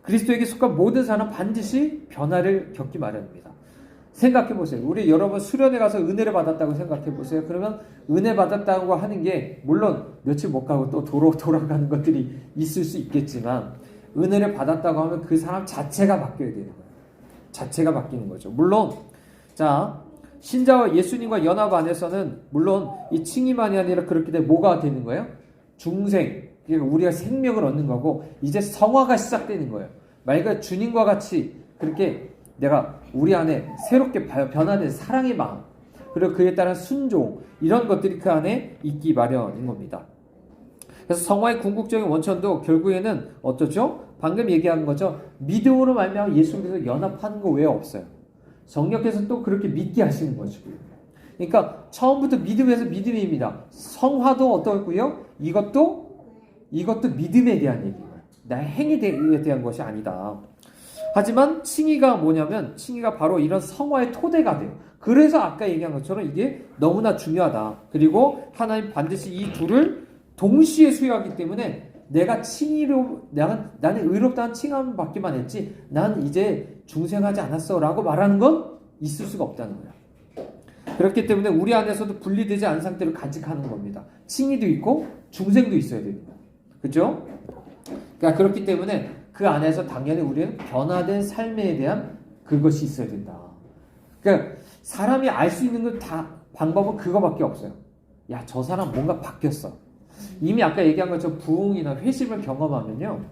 그리스도에게 속한 모든 사람은 반드시 변화를 겪기 마련입니다. 생각해보세요. 우리 여러분 수련회 가서 은혜를 받았다고 생각해보세요. 그러면 은혜 받았다고 하는 게 물론 며칠 못 가고 또 돌아가는 것들이 있을 수 있겠지만 은혜를 받았다고 하면 그 사람 자체가 바뀌어야 되는 거예요. 자체가 바뀌는 거죠. 물론 신자와 예수님과 연합 안에서는 물론 이 칭의만이 아니라 그렇게 되면 뭐가 되는 거예요? 중생, 그러니까 우리가 생명을 얻는 거고 이제 성화가 시작되는 거예요. 말 그대로 주님과 같이 그렇게 내가 우리 안에 새롭게 변화된 사랑의 마음 그리고 그에 따른 순종 이런 것들이 그 안에 있기 마련인 겁니다. 그래서 성화의 궁극적인 원천도 결국에는 어떠죠? 방금 얘기한 거죠. 믿음으로 말미암아 예수님께서 연합하는 거 외에 없어요. 성령께서 또 그렇게 믿게 하시는 것이고요. 그러니까 처음부터 믿음에서 믿음입니다. 성화도 어떻고요? 이것도 믿음에 대한 얘기예요. 나의 행위에 대한 것이 아니다. 하지만 칭의가 뭐냐면 칭의가 바로 이런 성화의 토대가 돼요. 그래서 아까 얘기한 것처럼 이게 너무나 중요하다. 그리고 하나님 반드시 이 둘을 동시에 수여하기 때문에 내가 칭의로 나는 의롭다는 칭함 받기만 했지 난 이제 중생하지 않았어 라고 말하는 건 있을 수가 없다는 거야. 그렇기 때문에 우리 안에서도 분리되지 않은 상태로 간직하는 겁니다. 칭의도 있고 중생도 있어야 됩니다. 그죠? 그러니까 그렇기 때문에 그 안에서 당연히 우리는 변화된 삶에 대한 그것이 있어야 된다. 그러니까 사람이 알 수 있는 건 다 방법은 그거밖에 없어요. 야, 저 사람 뭔가 바뀌었어. 이미 아까 얘기한 것처럼 부흥이나 회심을 경험하면요.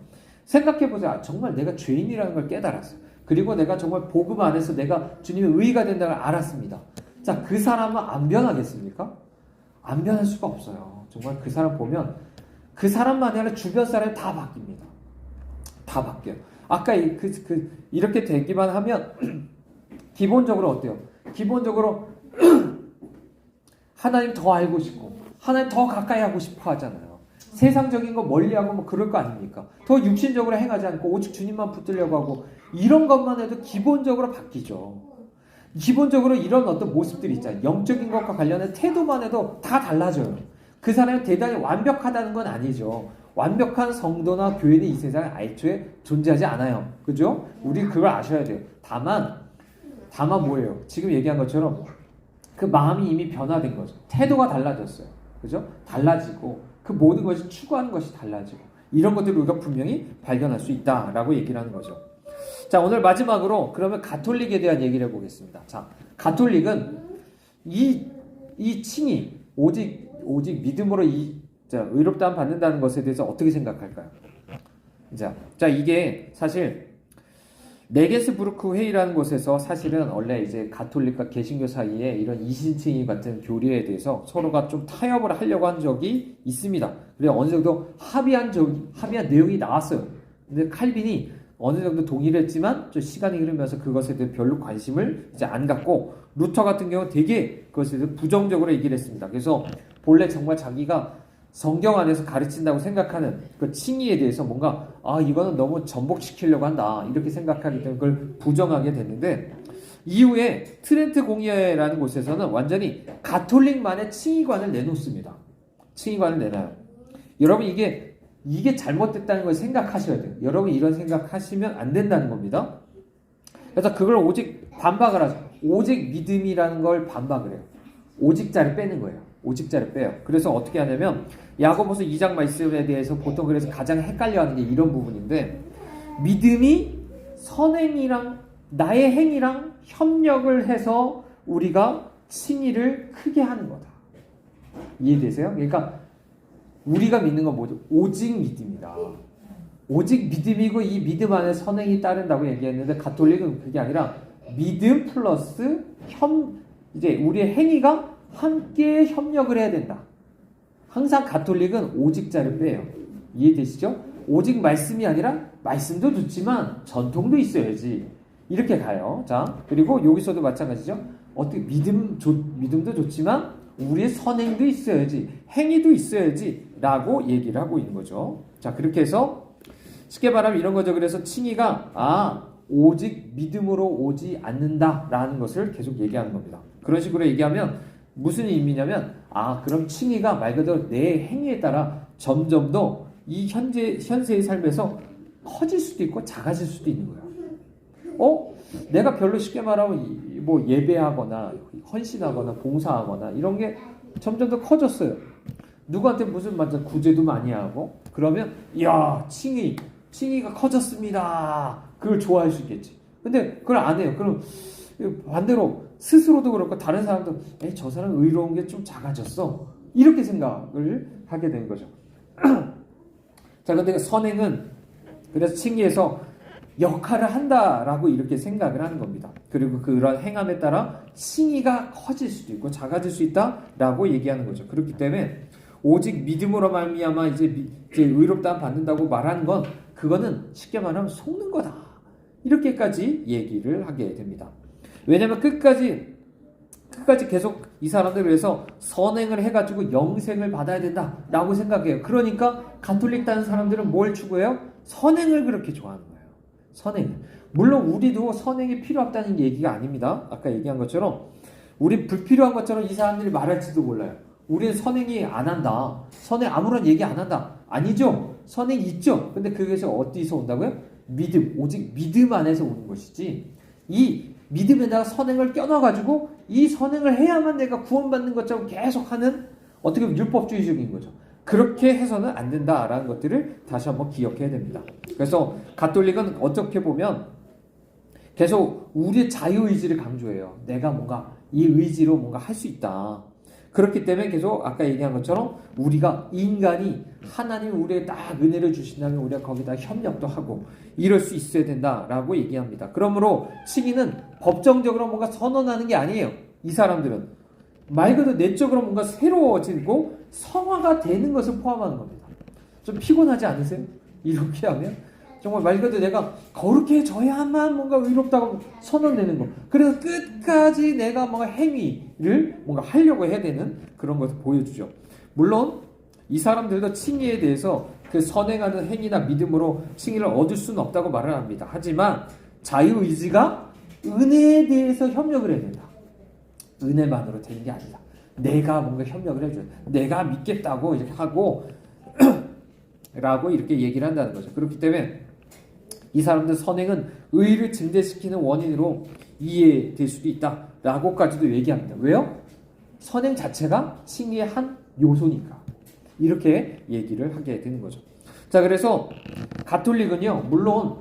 생각해보세요. 정말 내가 죄인이라는 걸 깨달았어요. 그리고 내가 정말 복음 안에서 내가 주님의 의의가 된다는 걸 알았습니다. 자, 그 사람은 안 변하겠습니까? 안 변할 수가 없어요. 정말 그 사람 보면 그 사람만이 아니라 주변 사람이 다 바뀝니다. 다 바뀌어요. 아까 이렇게 되기만 하면 기본적으로 어때요? 기본적으로 하나님 더 알고 싶고 하나님 더 가까이 하고 싶어 하잖아요. 세상적인 거 멀리하고 뭐 그럴 거 아닙니까? 더 육신적으로 행하지 않고 오직 주님만 붙들려고 하고 이런 것만 해도 기본적으로 바뀌죠. 기본적으로 이런 어떤 모습들이 있잖아요. 영적인 것과 관련된 태도만 해도 다 달라져요. 그 사람이 대단히 완벽하다는 건 아니죠. 완벽한 성도나 교회는 이 세상에 애초에 존재하지 않아요. 그죠? 우리 그걸 아셔야 돼요. 다만 뭐예요? 지금 얘기한 것처럼 그 그 마음이 이미 변화된 거죠. 태도가 달라졌어요. 그죠? 달라지고 그 모든 것이 추구하는 것이 달라지고 이런 것들을 우리가 분명히 발견할 수 있다라고 얘기를 하는 거죠. 자, 오늘 마지막으로 그러면 가톨릭에 대한 얘기를 해보겠습니다. 자, 가톨릭은 이 칭의 오직 믿음으로 의롭다함 받는다는 것에 대해서 어떻게 생각할까요? 자, 이게 사실 메게스부르크 회의라는 곳에서 사실은 원래 이제 가톨릭과 개신교 사이에 이런 이신칭의 같은 교리에 대해서 서로가 좀 타협을 하려고 한 적이 있습니다. 그래서 어느 정도 합의한 내용이 나왔어요. 근데 칼빈이 어느 정도 동의를 했지만 좀 시간이 흐르면서 그것에 대해 별로 관심을 이제 안 갖고, 루터 같은 경우는 되게 그것에 대해서 부정적으로 얘기를 했습니다. 그래서 본래 정말 자기가 성경 안에서 가르친다고 생각하는 그 칭의에 대해서 뭔가 이거는 너무 전복시키려고 한다 이렇게 생각하기 때문에 그걸 부정하게 됐는데, 이후에 트렌트 공의회라는 곳에서는 완전히 가톨릭만의 칭의관을 내놓습니다. 칭의관을 내놔요. 여러분 이게 잘못됐다는 걸 생각하셔야 돼요. 여러분 이런 생각하시면 안 된다는 겁니다. 그래서 그걸 오직 반박을 하죠. 오직 믿음이라는 걸 반박을 해요. 오직자를 빼는 거예요. 오직자를 빼요. 그래서 어떻게 하냐면 야고보서 2장 말씀에 대해서 보통 그래서 가장 헷갈려하는 게 이런 부분인데, 믿음이 선행이랑 나의 행위랑 협력을 해서 우리가 칭의를 크게 하는 거다. 이해되세요? 그러니까 우리가 믿는 건 뭐죠? 오직 믿음이다. 오직 믿음이고 이 믿음 안에 선행이 따른다고 얘기했는데, 가톨릭은 그게 아니라 믿음 플러스 이제 우리의 행위가 함께 협력을 해야 된다. 항상 가톨릭은 오직자를 빼요. 이해되시죠? 오직 말씀이 아니라 말씀도 좋지만 전통도 있어야지. 이렇게 가요. 자, 그리고 여기서도 마찬가지죠. 어떻게 믿음도 좋지만 우리의 선행도 있어야지, 행위도 있어야지 라고 얘기를 하고 있는 거죠. 자, 그렇게 해서 쉽게 말하면 이런 거죠. 그래서 칭의가 오직 믿음으로 오지 않는다 라는 것을 계속 얘기하는 겁니다. 그런 식으로 얘기하면 무슨 의미냐면 그럼 칭의가 말 그대로 내 행위에 따라 점점 더 이 현세의 삶에서 커질 수도 있고 작아질 수도 있는 거예요. 내가 별로 쉽게 말하면 뭐 예배하거나 헌신하거나 봉사하거나 이런 게 점점 더 커졌어요. 누구한테 무슨 완전 구제도 많이 하고 그러면 칭의가 커졌습니다. 그걸 좋아할 수 있겠지. 근데 그걸 안 해요. 그럼 반대로 스스로도 그렇고 다른 사람도 저 사람 의로운 게 좀 작아졌어. 이렇게 생각을 하게 된 거죠. 자, 근데 선행은 그래서 칭의에서 역할을 한다라고 이렇게 생각을 하는 겁니다. 그리고 그런 행함에 따라 칭의가 커질 수도 있고 작아질 수 있다라고 얘기하는 거죠. 그렇기 때문에 오직 믿음으로 말미암아 이제 의롭다함 받는다고 말하는 건 그거는 쉽게 말하면 속는 거다. 이렇게까지 얘기를 하게 됩니다. 왜냐하면 끝까지 계속 이 사람들 위해서 선행을 해가지고 영생을 받아야 된다라고 생각해요. 그러니까 가톨릭 다는 사람들은 뭘 추구해요? 선행을 그렇게 좋아하는 거예요. 선행. 물론 우리도 선행이 필요 없다는 얘기가 아닙니다. 아까 얘기한 것처럼 우리 불필요한 것처럼 이 사람들이 말할지도 몰라요. 우리는 선행이 안 한다. 선행 아무런 얘기 안 한다. 아니죠. 선행이 있죠. 근데 그것이 어디서 온다고요? 믿음. 오직 믿음 안에서 오는 것이지. 이 믿음에다가 선행을 껴넣어가지고 이 선행을 해야만 내가 구원받는 것처럼 계속 하는 어떻게 보면 율법주의적인 거죠. 그렇게 해서는 안 된다라는 것들을 다시 한번 기억해야 됩니다. 그래서 가톨릭은 어떻게 보면 계속 우리의 자유의지를 강조해요. 내가 뭔가 이 의지로 뭔가 할 수 있다. 그렇기 때문에 계속 아까 얘기한 것처럼 우리가 인간이 하나님 우리에게 딱 은혜를 주신다면 우리가 거기다 협력도 하고 이럴 수 있어야 된다라고 얘기합니다. 그러므로 칭의는 법정적으로 뭔가 선언하는 게 아니에요. 이 사람들은 말 그대로 내적으로 뭔가 새로워지고 성화가 되는 것을 포함하는 겁니다. 좀 피곤하지 않으세요? 이렇게 하면 정말 말 그대로 내가 거룩해져야만 뭔가 의롭다고 선언되는 거. 그래서 끝까지 내가 뭔가 행위를 뭔가 하려고 해야 되는 그런 것을 보여주죠. 물론 이 사람들도 칭의에 대해서 그 선행하는 행위나 믿음으로 칭의를 얻을 수는 없다고 말을 합니다. 하지만 자유의지가 은혜에 대해서 협력을 해야 된다. 은혜만으로 되는 게 아니다. 내가 뭔가 협력을 해줘야 돼. 내가 믿겠다고 이렇게 하고 라고 이렇게 얘기를 한다는 거죠. 그렇기 때문에 이 사람들 선행은 의를 증대시키는 원인으로 이해될 수도 있다라고까지도 얘기합니다. 왜요? 선행 자체가 칭의의 한 요소니까 이렇게 얘기를 하게 되는 거죠. 자, 그래서 가톨릭은요, 물론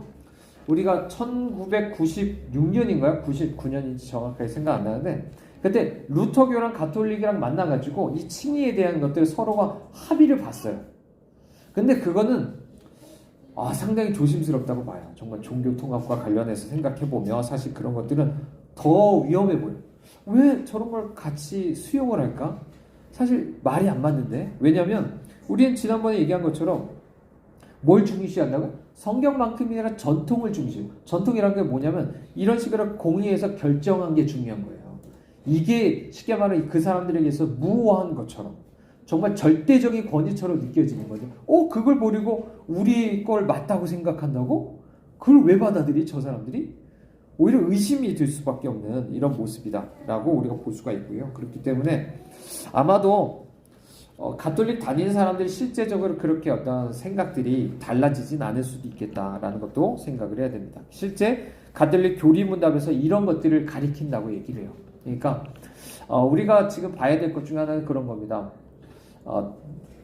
우리가 1996년인가요? 99년인지 정확하게 생각 안 나는데 그때 루터교랑 가톨릭이랑 만나가지고 이 칭의에 대한 것들을 서로가 합의를 봤어요. 근데 그거는 상당히 조심스럽다고 봐요. 정말 종교 통합과 관련해서 생각해보면 사실 그런 것들은 더 위험해 보여요. 왜 저런 걸 같이 수용을 할까? 사실 말이 안 맞는데. 왜냐면 우리는 지난번에 얘기한 것처럼 뭘 중시한다고? 성경만큼이 아니라 전통을 중시해요. 전통이라는 게 뭐냐면 이런 식으로 공의에서 결정한 게 중요한 거예요. 이게 쉽게 말하면 그 사람들에게서 무오한 것처럼 정말 절대적인 권위처럼 느껴지는 거죠. 그걸 버리고 우리 걸 맞다고 생각한다고? 그걸 왜 받아들이 저 사람들이? 오히려 의심이 들 수밖에 없는 이런 모습이다라고 우리가 볼 수가 있고요. 그렇기 때문에 아마도 가톨릭 다니는 사람들이 실제적으로 그렇게 어떤 생각들이 달라지진 않을 수도 있겠다라는 것도 생각을 해야 됩니다. 실제 가톨릭 교리문답에서 이런 것들을 가리킨다고 얘기를 해요. 그러니까 우리가 지금 봐야 될 것 중에 하나는 그런 겁니다.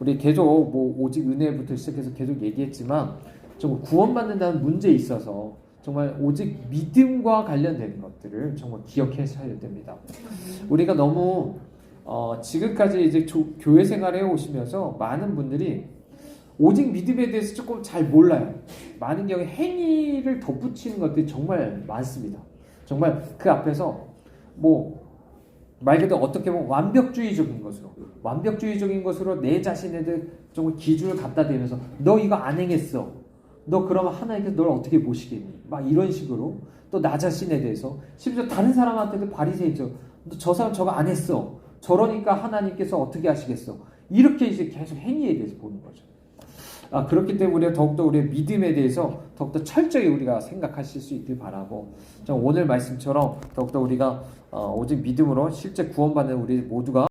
우리 계속 오직 은혜부터 시작해서 계속 얘기했지만 정말 구원받는다는 문제에 있어서 정말 오직 믿음과 관련된 것들을 정말 기억하셔야 됩니다. 우리가 너무 지금까지 이제 교회 생활을 해오시면서 많은 분들이 오직 믿음에 대해서 조금 잘 몰라요. 많은 경우에 행위를 덧붙이는 것들이 정말 많습니다. 정말 그 앞에서 말 그대로 어떻게 보면 완벽주의적인 것으로 내 자신에 대해 정말 기준을 갖다 대면서 너 이거 안 행했어. 너 그러면 하나님께서 널 어떻게 모시겠니? 막 이런 식으로 또 나 자신에 대해서 심지어 다른 사람한테도 바리새인처럼 저 사람 저거 안 했어. 저러니까 하나님께서 어떻게 하시겠어? 이렇게 이제 계속 행위에 대해서 보는 거죠. 그렇기 때문에 우리가 더욱더 우리의 믿음에 대해서 더욱더 철저히 우리가 생각하실 수 있길 바라고 오늘 말씀처럼 더욱더 우리가 오직 믿음으로 실제 구원받는 우리 모두가